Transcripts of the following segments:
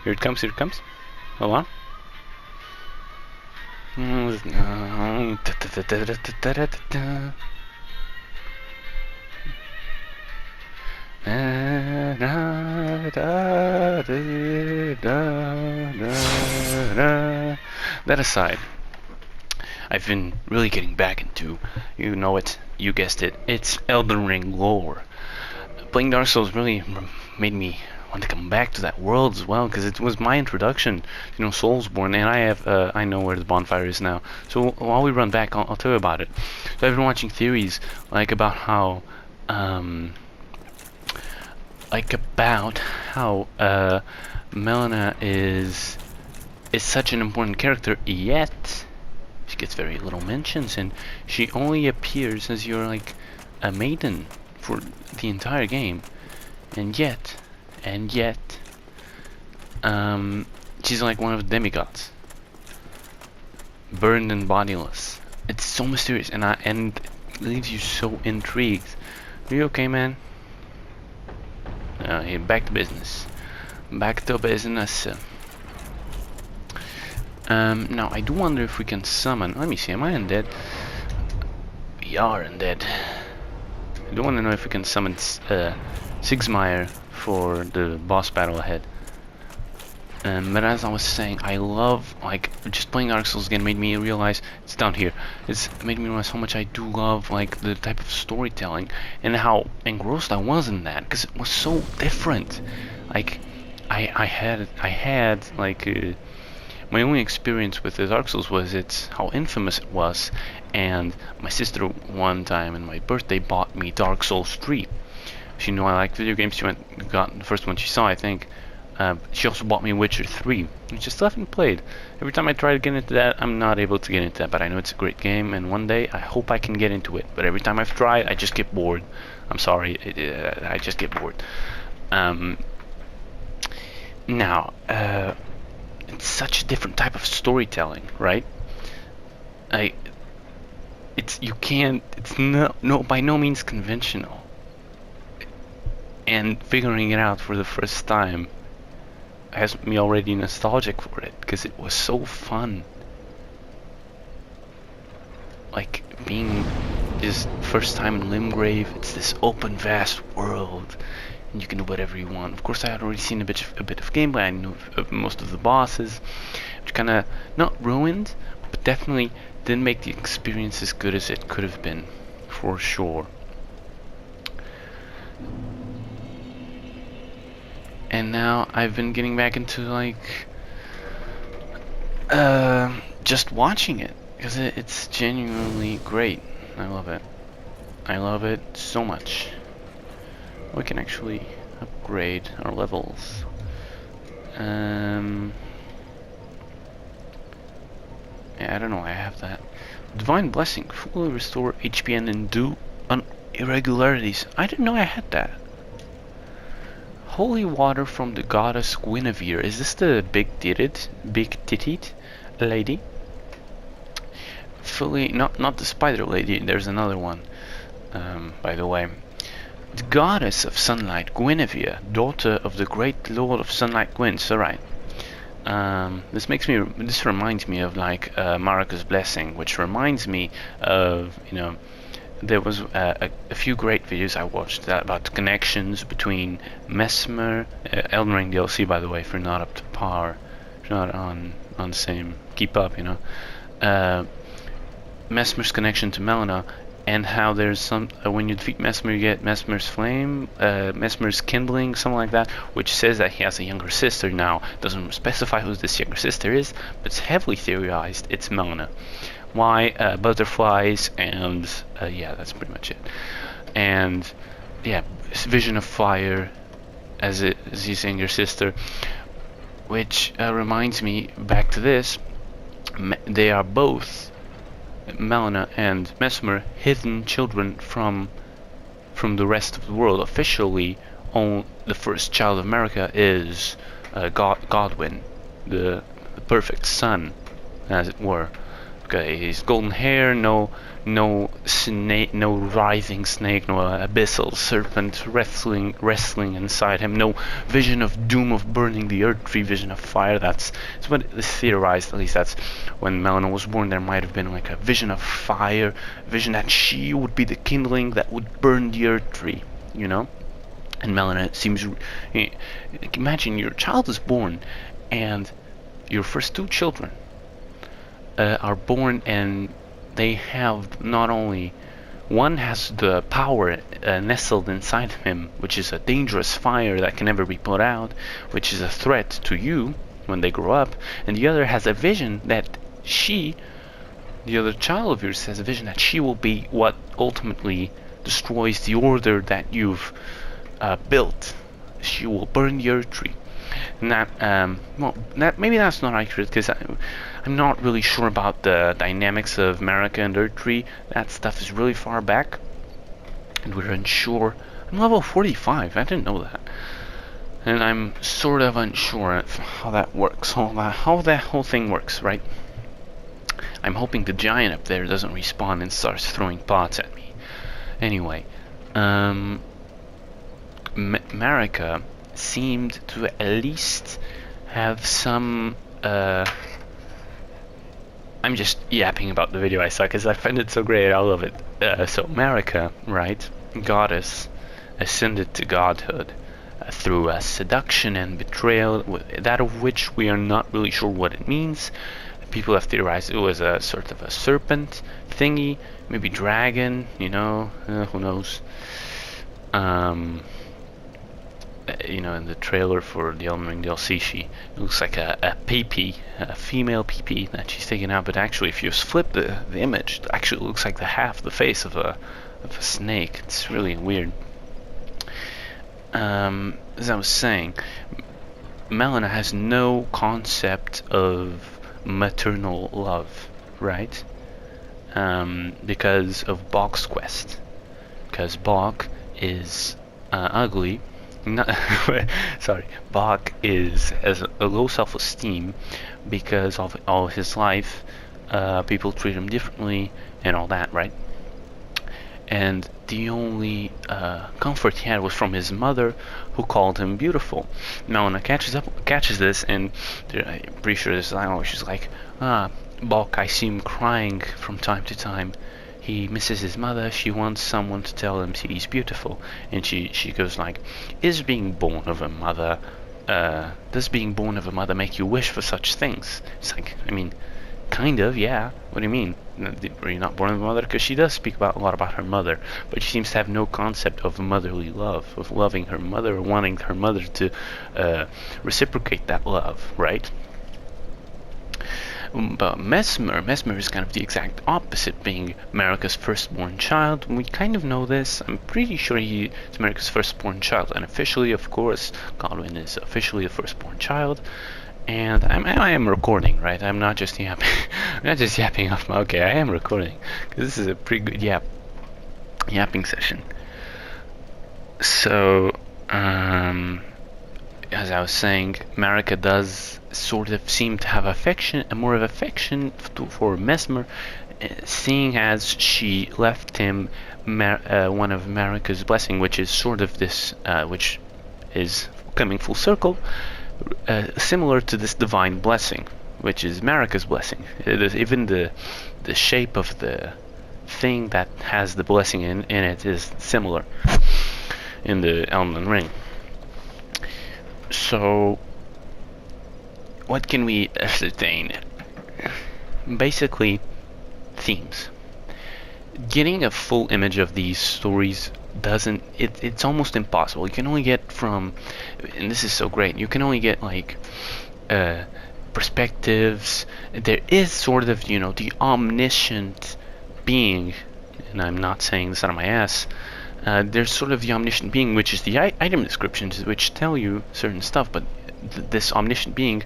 Here it comes, here it comes. Hold on. That aside, I've been really getting back into, you know it, you guessed it, it's Elden Ring lore. Playing Dark Souls really made me want to come back to that world as well, because it was my introduction, you know, Soulsborne, and I know where the bonfire is now. So while we run back, I'll tell you about it. So I've been watching theories, like about how, Melina is such an important character, yet she gets very little mentions, and she only appears as you're like a maiden for the entire game, and yet, she's like one of the demigods, burned and bodiless. It's so mysterious, and it leaves you so intrigued. Are you okay, man? Here, back to business. Back to business. Now I do wonder if we can summon. Let me see. Am I undead? We are undead. I do want to know if we can summon Sigsmeyer for the boss battle ahead. But as I was saying, I love, like, just playing Dark Souls again made me realize, it's down here, it's made me realize how much I do love, like, the type of storytelling, and how engrossed I was in that, because it was so different. Like, I had, like, my only experience with the Dark Souls was how infamous it was, and my sister one time in my birthday bought me Dark Souls 3. She knew I liked video games, she got the first one she saw, I think. She also bought me Witcher 3, which I still haven't played. Every time I try to get into that, I'm not able to get into that, but I know it's a great game, and one day I hope I can get into it. But every time I've tried, I just get bored. I'm sorry, I just get bored. Now, it's such a different type of storytelling, right? It's by no means conventional. And figuring it out for the first time has me already nostalgic for it, because it was so fun. Like, being this first time in Limgrave, it's this open, vast world, and you can do whatever you want. Of course, I had already seen a bit of gameplay. I knew of most of the bosses, which kind of not ruined, but definitely didn't make the experience as good as it could have been, for sure. And now I've been getting back into, like, just watching it, because it's genuinely great. I love it. I love it so much. We can actually upgrade our levels. Yeah, I don't know why I have that. Divine Blessing, fully restore HP and undo irregularities. I didn't know I had that. Holy water from the goddess Guinevere. Is this the big-titted lady? Fully, not the spider lady. There's another one. By the way, the goddess of sunlight, Guinevere, daughter of the great lord of sunlight, Gwyn. So right. This reminds me of, like, Marika's Blessing, which reminds me of, you know, there was a few great videos I watched about the connections between Mesmer, Elden Ring DLC, by the way, if you're not up to par, if you're not on the same, keep up, you know. Mesmer's connection to Melina, and how there's some, when you defeat Mesmer, you get Mesmer's flame, Mesmer's kindling, something like that, which says that he has a younger sister now. Doesn't specify who this younger sister is, but it's heavily theorized it's Melina. Why? Butterflies, and yeah, that's pretty much it. And yeah, vision of fire, as you saying your sister, which reminds me back to this. They are both, Melina and Mesmer, hidden children from the rest of the world. Officially, the first child of America is Godwin, the perfect son, as it were. Okay, his golden hair, no snake, no writhing snake, no abyssal serpent wrestling inside him, no vision of doom of burning the earth tree, vision of fire. That's what is theorized. At least that's when Melina was born. There might have been like a vision of fire, vision that she would be the kindling that would burn the earth tree. You know. And Melina seems. Imagine your child is born, and your first two children are born, and they have not only one has the power nestled inside him, which is a dangerous fire that can never be put out, which is a threat to you when they grow up, and the other has a vision that the other child of yours has a vision that she will be what ultimately destroys the order that you've built. She will burn the earth tree. And that maybe that's not accurate, because I'm not really sure about the dynamics of America and Earth Tree. That stuff is really far back, and we're unsure. I'm level 45. I didn't know that, and I'm sort of unsure of how that works, how that whole thing works, right? I'm hoping the giant up there doesn't respawn and starts throwing pots at me. Anyway, America seemed to at least have some I'm just yapping about the video I saw because I find it so great. I love it. So America, right, goddess, ascended to godhood through a seduction and betrayal, that of which we are not really sure what it means. People have theorized it was a sort of a serpent thingy, maybe dragon, you know, who knows. You know, in the trailer for the Elden Ring DLC, it looks like a PP, a female PP that she's taking out, but actually if you flip the image, it actually looks like the face of a snake. It's really weird. As I was saying, Melina has no concept of maternal love, right? Because of Bok's quest. Because Bok is ugly. Sorry, Bok has a low self-esteem because of all his life. People treat him differently and all that, right? And the only comfort he had was from his mother, who called him beautiful. Melina catches this, and I'm pretty sure this is she's like, Bok, I see him crying from time to time. He misses his mother. She wants someone to tell him he's beautiful. And she goes like, does being born of a mother make you wish for such things? It's like, I mean, kind of, yeah. What do you mean? Were you not born of a mother? Because she does speak a lot about her mother, but she seems to have no concept of motherly love, of loving her mother, or wanting her mother to reciprocate that love, right? But Mesmer is kind of the exact opposite, being America's firstborn child. We kind of know this. I'm pretty sure he is America's firstborn child, and officially, of course, Godwin is officially the firstborn child. And I am recording, right? I'm not just yapping. I'm not just yapping off my. Okay, I am recording because this is a pretty good yapping session. So, as I was saying, America does sort of seem to have more of affection for Mesmer, seeing as she left him one of America's blessing, which is sort of this, which is coming full circle, similar to this divine blessing, which is America's blessing. Even the shape of the thing that has the blessing in it is similar in the Elden Ring. So, what can we ascertain? Basically, themes. Getting a full image of these stories it's almost impossible. You can only get from, and this is so great, you can only get like perspectives. There is sort of, the omniscient being, and I'm not saying this out of my ass. There's sort of the omniscient being, which is the item descriptions, which tell you certain stuff, but this omniscient being,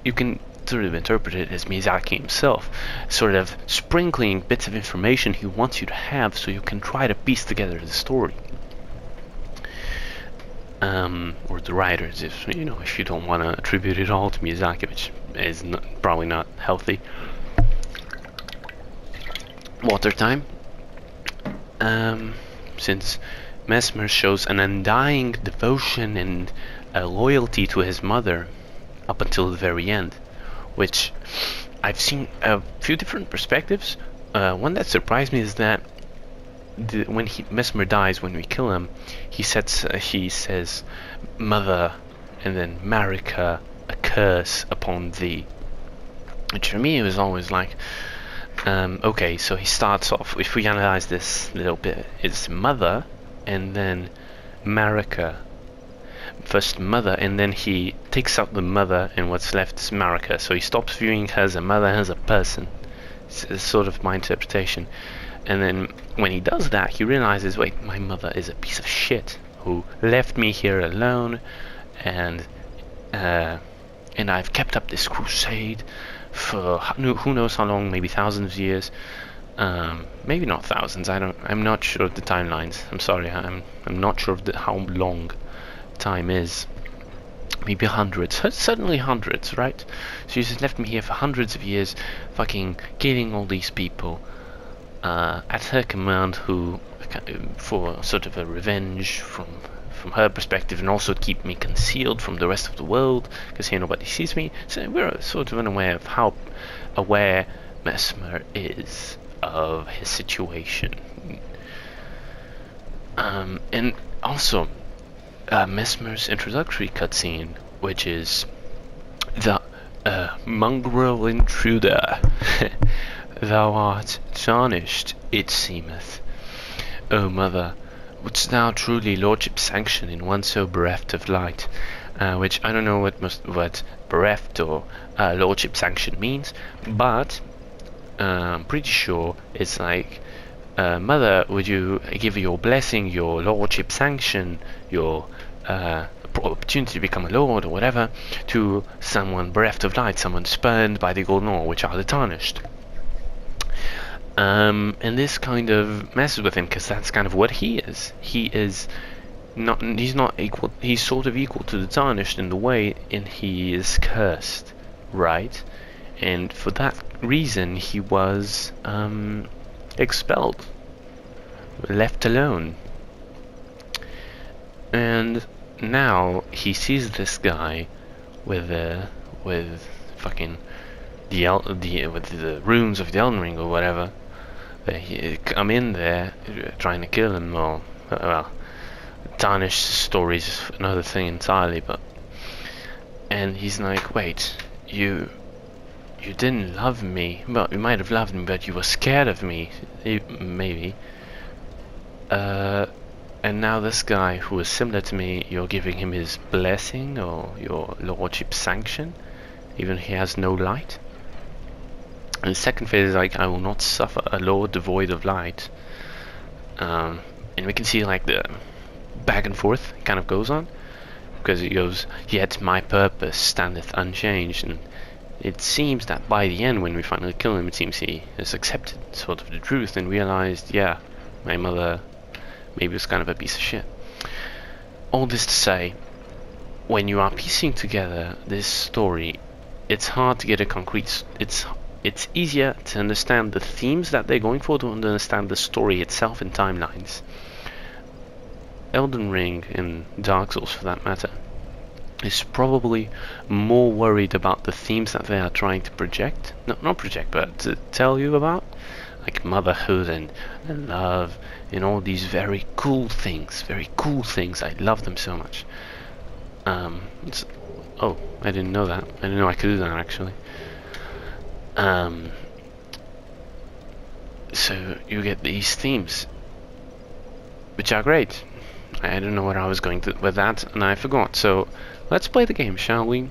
you can sort of interpret it as Miyazaki himself, sort of sprinkling bits of information he wants you to have so you can try to piece together the story. or the writers, if you know, if you don't want to attribute it all to Miyazaki, which is probably not healthy. Water time. Since Mesmer shows an undying devotion and loyalty to his mother up until the very end, which I've seen a few different perspectives. One that surprised me is that when Mesmer dies, when we kill him, he says, "Mother," and then "Marika, a curse upon thee." Which for me, it was always like, okay, so he starts off, if we analyze this a little bit, it's mother, and then Marika. First mother, and then he takes out the mother, and what's left is Marika. So he stops viewing her as a mother, as a person. It's sort of my interpretation. And then when he does that, he realizes, wait, my mother is a piece of shit who left me here alone, and I've kept up this crusade for who knows how long, maybe thousands of years, maybe not thousands. I'm not sure of the timelines. I'm sorry, I'm not sure of how long time is. Maybe hundreds, certainly hundreds, right? She's left me here for hundreds of years, fucking killing all these people at her command, who for sort of a revenge from her perspective, and also keep me concealed from the rest of the world, because here nobody sees me. So we're sort of unaware of how aware Mesmer is of his situation. And also Mesmer's introductory cutscene, which is the mongrel intruder. Thou art tarnished, it seemeth. O mother, wouldst thou truly lordship sanction in one so bereft of light? Which I don't know what bereft or lordship sanction means, but I'm pretty sure it's like, mother, would you give your blessing, your lordship sanction, your opportunity to become a lord or whatever, to someone bereft of light, someone spurned by the golden ore, which are the tarnished. And this kind of messes with him, because that's kind of what he is. He's not equal. He's sort of equal to the tarnished in the way, and he is cursed, right? And for that reason, he was expelled, left alone. And now he sees this guy with fucking with the runes of the Elden Ring or whatever. They come in there trying to kill him, or well, tarnished stories another thing entirely. But and he's like, wait, you didn't love me. Well, you might have loved me, but you were scared of me, maybe. And now this guy who is similar to me, you're giving him his blessing or your lordship sanction, even he has no light. And the second phase is like, I will not suffer a lord devoid of light. And we can see like the back and forth kind of goes on, because it goes, yet my purpose standeth unchanged. And it seems that by the end, when we finally kill him, it seems he has accepted sort of the truth and realized, yeah, my mother maybe was kind of a piece of shit. All this to say, when you are piecing together this story, it's hard to get a concrete. It's easier to understand the themes that they're going for, to understand the story itself in timelines. Elden Ring, and Dark Souls for that matter, is probably more worried about the themes that they are trying to project. Not project, but to tell you about. Like motherhood and love and all these very cool things. I love them so much. Oh, I didn't know that. I didn't know I could do that actually. So you get these themes, which are great. I don't know where I was going with that, and I forgot. So let's play the game, shall we?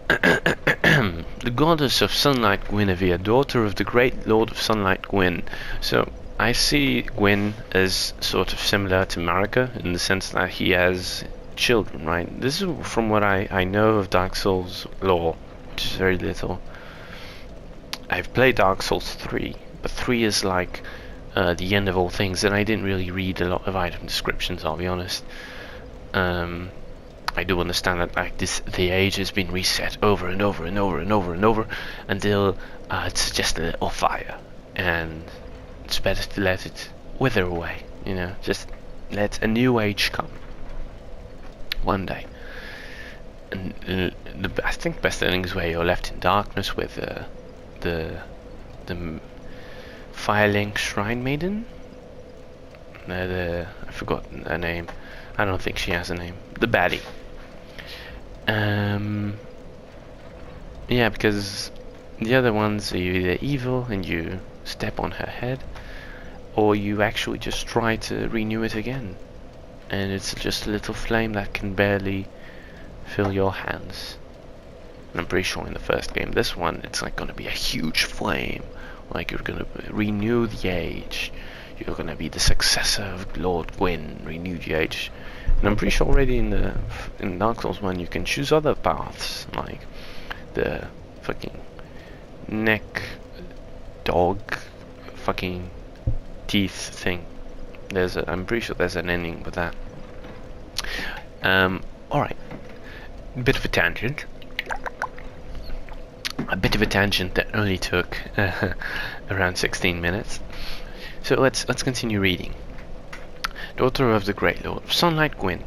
The goddess of sunlight, Guinevere, daughter of the great lord of sunlight, Gwyn. So I see Gwyn as sort of similar to Marika in the sense that he has children, right? This is from what I know of Dark Souls lore, which is very little. I've played Dark Souls 3, but 3 is like the end of all things, and I didn't really read a lot of item descriptions, I'll be honest. I do understand that like the age has been reset over and over and over and over and over until it's just a little fire, and it's better to let it wither away. You know, just let a new age come one day. And I think the best ending is where you're left in darkness with the Firelink Shrine Maiden. I forgot her name. I don't think she has a name. The baddie. Yeah, because the other ones are either evil and you step on her head, or you actually just try to renew it again, and it's just a little flame that can barely fill your hands. And I'm pretty sure in the first game, this one, it's like gonna be a huge flame, like you're gonna renew the age. You're gonna be the successor of Lord Gwyn, renew the age. And I'm pretty sure already in Dark Souls 1 you can choose other paths, like the fucking neck dog fucking teeth thing. I'm pretty sure there's an ending with that. Alright. Bit of a tangent. A bit of a tangent that only took around 16 minutes. So let's continue reading. Daughter of the Great Lord, Sunlight Gwyn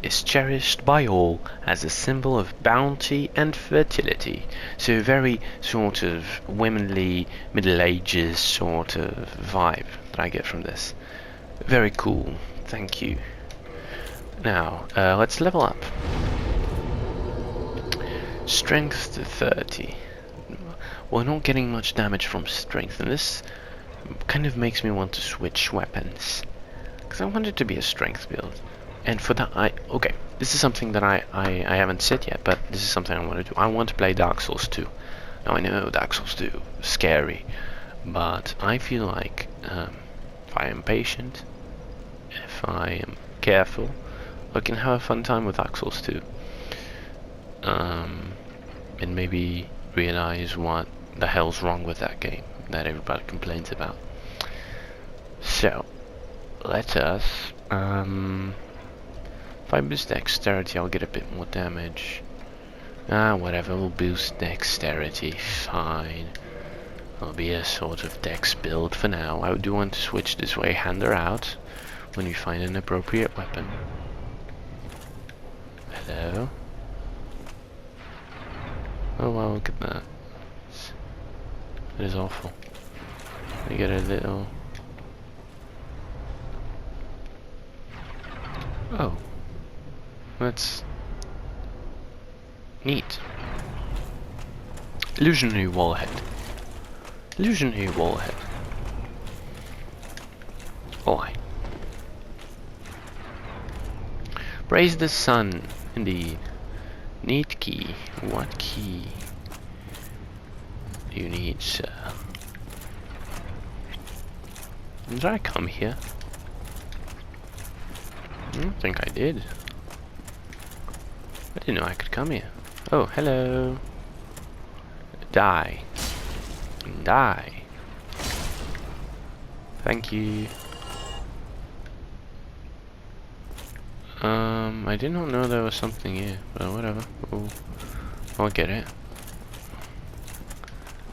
is cherished by all as a symbol of bounty and fertility. So very sort of womanly, Middle Ages sort of vibe that I get from this. Very cool. Thank you. Now, let's level up. Strength to 30. We're not getting much damage from strength, and this kind of makes me want to switch weapons, because I want it to be a strength build. And for that, okay, this is something that I haven't said yet, but this is something I want to do. I want to play Dark Souls 2. Now I know Dark Souls 2 is scary, but I feel like if I am patient, if I am careful, I can have a fun time with Dark Souls 2. And maybe realize what the hell's wrong with that game that everybody complains about. So, let us, if I boost dexterity, I'll get a bit more damage. Whatever, we'll boost dexterity, fine. It'll be a sort of dex build for now. I do want to switch this way, hander out, when we find an appropriate weapon. Hello? Oh wow, look at that. That is awful. I get a little... Oh. That's... neat. Illusionary Wallhead. Illusionary Wallhead. Why? Praise the sun, indeed. Need key. What key do you need, sir? Did I come here? I don't think I did. I didn't know I could come here. Oh, hello. Die. Die. Thank you. I did not know there was something here, but whatever. I'll get it.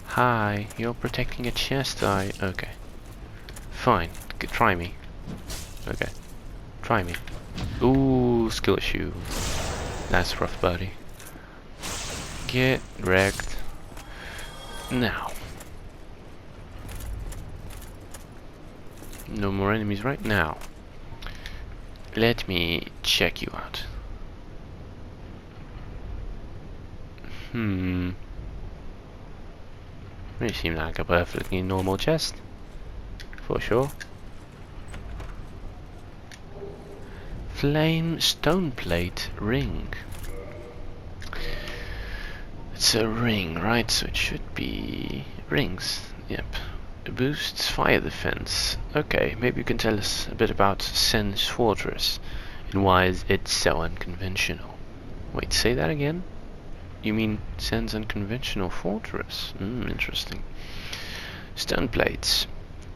Hi, you're protecting a chest, okay. Fine, try me. Okay, try me. Ooh, skill issue. That's rough, buddy. Get wrecked. Now. No more enemies right now. Let me check you out. You seem like a perfectly normal chest. For sure. Flame stone plate ring. It's a ring, right? So it should be rings. Yep. It boosts fire defense. Okay, maybe you can tell us a bit about Sen's Fortress and why it's so unconventional. Wait, say that again? You mean Sen's unconventional fortress? Interesting. Stone plates.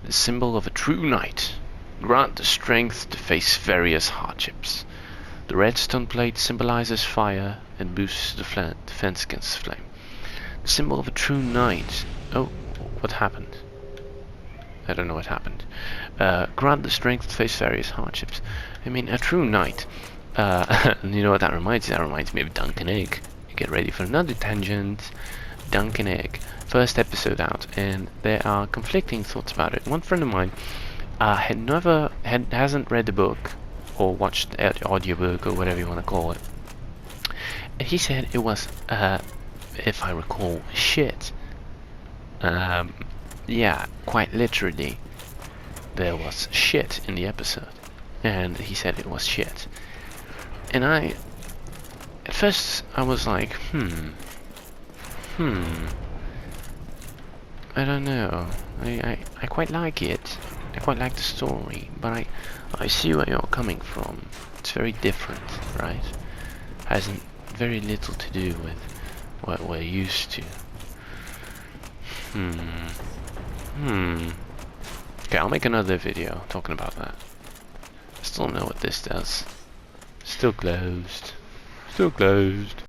the symbol of a true knight. Grant the strength to face various hardships. The redstone plate symbolizes fire and boosts the defense against flame. The symbol of a true knight. Oh, what happened? I don't know what happened. Grant the strength to face various hardships. I mean, a true knight. You know what that reminds me? That reminds me of Dunk and Egg. Get ready for another tangent. Dunk and Egg. First episode out, and there are conflicting thoughts about it. One friend of mine hasn't read the book or watched the audiobook or whatever you want to call it, and he said it was, if I recall, shit. Yeah, quite literally, there was shit in the episode, and he said it was shit. And at first I was like, I don't know. I quite like it. I quite like the story, but I see where you're coming from. It's very different, right? Has very little to do with what we're used to. Okay, I'll make another video talking about that. I still don't know what this does. Still closed. Still closed.